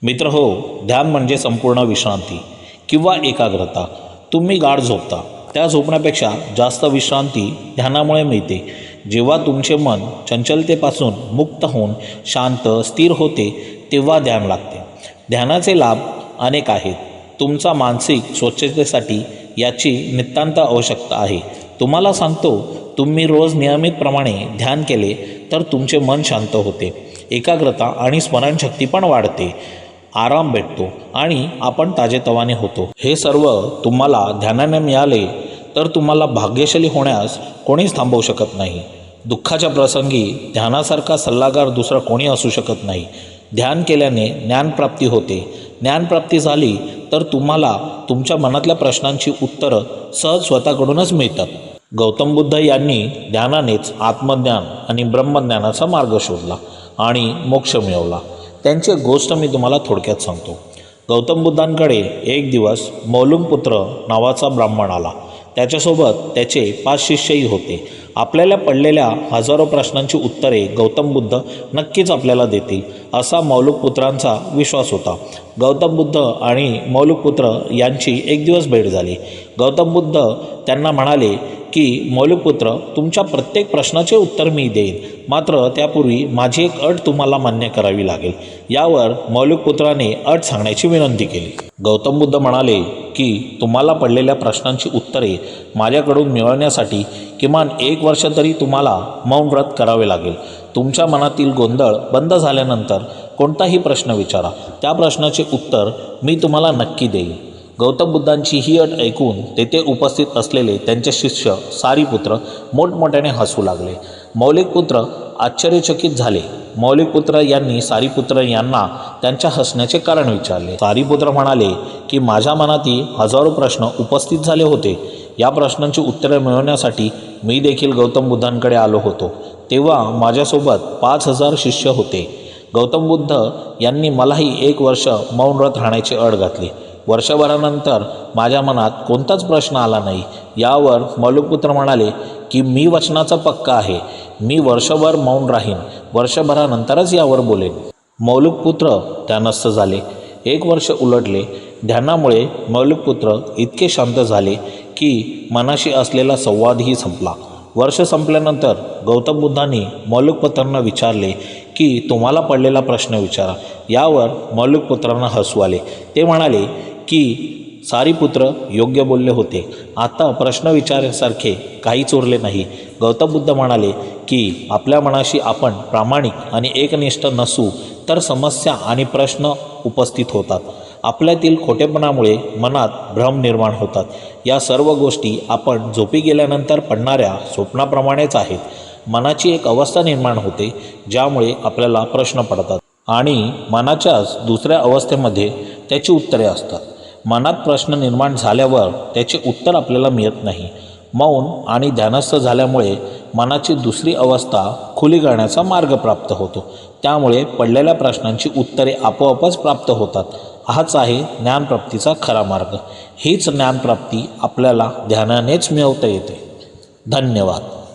मित्र हो, ध्यान म्हणजे संपूर्ण विश्रांती किंवा एकाग्रता. तुम्ही गाढ झोपता, त्या झोपण्यापेक्षा जास्त विश्रांती ध्यानामुळे मिळते. जेव्हा तुमचे मन चंचलतेपासून मुक्त होऊन शांत स्थिर होते तेव्हा ध्यान लागते. ध्यानाचे लाभ अनेक आहेत. तुमचा मानसिक स्वच्छतेसाठी याची नितांत आवश्यकता आहे. तुम्हाला सांगतो, तुम्ही रोज नियमितप्रमाणे ध्यान केले तर तुमचे मन शांत होते, एकाग्रता आणि स्मरणशक्ती पण वाढते, आराम भेटतो आणि आपण ताजेतवाने होतो. हे सर्व तुम्हाला ध्यानाने मिळाले तर तुम्हाला भाग्यशाली होण्यास कोणीच थांबवू शकत नाही. दुःखाच्या प्रसंगी ध्यानासारखा सल्लागार दुसरा कोणी असू शकत नाही. ध्यान केल्याने ज्ञानप्राप्ती होते. ज्ञानप्राप्ती झाली तर तुम्हाला तुमच्या मनातल्या प्रश्नांची उत्तरं सहज स्वतःकडूनच मिळतात. गौतम बुद्ध यांनी ध्यानानेच आत्मज्ञान आणि ब्रह्मज्ञानाचा मार्ग शोधला आणि मोक्ष मिळवला. त्यांची एक गोष्ट मी तुम्हाला थोडक्यात सांगतो. गौतम बुद्धांकडे एक दिवस मौलुंगपुत्र नावाचा ब्राह्मण आला. त्याच्यासोबत त्याचे 5 शिष्यही होते. आपल्याला पडलेल्या हजारो प्रश्नांची उत्तरे गौतम बुद्ध नक्कीच आपल्याला देतील असा मौलुकपुत्रांचा विश्वास होता. गौतम बुद्ध आणि मौलुकपुत्र यांची एक दिवस भेट झाली. गौतम बुद्ध त्यांना म्हणाले की मौलुकपुत्र, तुमच्या प्रत्येक प्रश्नाचे उत्तर मी देईन, मात्र त्यापूर्वी माझी एक अट तुम्हाला मान्य करावी लागेल. यावर मौलुकपुत्राने अट सांगण्याची विनंती केली. गौतम बुद्ध म्हणाले की तुम्हाला पडलेल्या प्रश्नांची उत्तरे माझ्याकडून मिळवण्यासाठी किमान 1 वर्ष तरी तुम्हाला मौन व्रत करावे लागेल. तुमच्या मनातील गोंधळ बंद झाल्यानंतर कोणताही प्रश्न विचारा, त्या प्रश्नाचे उत्तर मी तुम्हाला नक्की देईन. गौतम बुद्धांची ही अट ऐकून तेथे उपस्थित असलेले त्यांचे शिष्य सारीपुत्र मोठमोठ्याने हसू लागले. मौलिकपुत्र आश्चर्यचकित झाले. मौलिकपुत्र यांनी सारीपुत्र यांना त्यांच्या हसण्याचे कारण विचारले. सारीपुत्र म्हणाले की माझ्या मनातील हजारो प्रश्न उपस्थित झाले होते. या प्रश्नांची उत्तरे मिळवण्यासाठी मी देखील गौतम बुद्धांकडे आलो होतो. तेव्हा माझ्यासोबत 5000 शिष्य होते. गौतम बुद्ध यांनी मलाही 1 वर्ष मौन व्रत राहण्याची अट घातली. वर्षभरानंतर माझ्या मनात कोणताच प्रश्न आला नाही. यावर मौलुकपुत्र म्हणाले की मी वचनाचा पक्का आहे. मी वर्षभर मौन राहीन. वर्षभरानंतरच यावर बोलेन. मौलुकपुत्र ध्यानस्थ झाले. 1 वर्ष उलटले. ध्यानामुळे मौलुकपुत्र इतके शांत झाले की मनाशी असलेला संवादही संपला. वर्ष संपल्यानंतर गौतम बुद्धांनी मौलुकपुत्रांना विचारले की तुम्हाला पडलेला प्रश्न विचारा. यावर मौलुकपुत्रांना हसू आले. ते म्हणाले की सारीपुत्र योग्य बोलले होते. आता प्रश्न विचारण्यासारखे काहीच उरले नाही. गौतम बुद्ध म्हणाले की आपल्या मनाशी आपण प्रामाणिक आणि एकनिष्ठ नसू तर समस्या आणि प्रश्न उपस्थित होतात. आपल्यातील खोटेपणामुळे मनात भ्रम निर्माण होतात. या सर्व गोष्टी आपण झोपी गेल्यानंतर पडणाऱ्या स्वप्नाप्रमाणेच आहेत. मनाची एक अवस्था निर्माण होते ज्यामुळे आपल्याला प्रश्न पडतात आणि मनाच्याच दुसऱ्या अवस्थेमध्ये त्याची उत्तरे असतात. मनात प्रश्न निर्माण झाल्यावर त्याचे उत्तर आपल्याला मिळत नाही. मौन आणि ध्यानस्थ झाल्यामुळे मनाची दुसरी अवस्था खुली करण्याचा मार्ग प्राप्त होतो. त्यामुळे पडलेल्या प्रश्नांची उत्तरे आपोआपच प्राप्त होतात. हाच आहे ज्ञानप्राप्तीचा खरा मार्ग. हीच ज्ञानप्राप्ती आपल्याला ध्यानानेच मिळवता येते. धन्यवाद.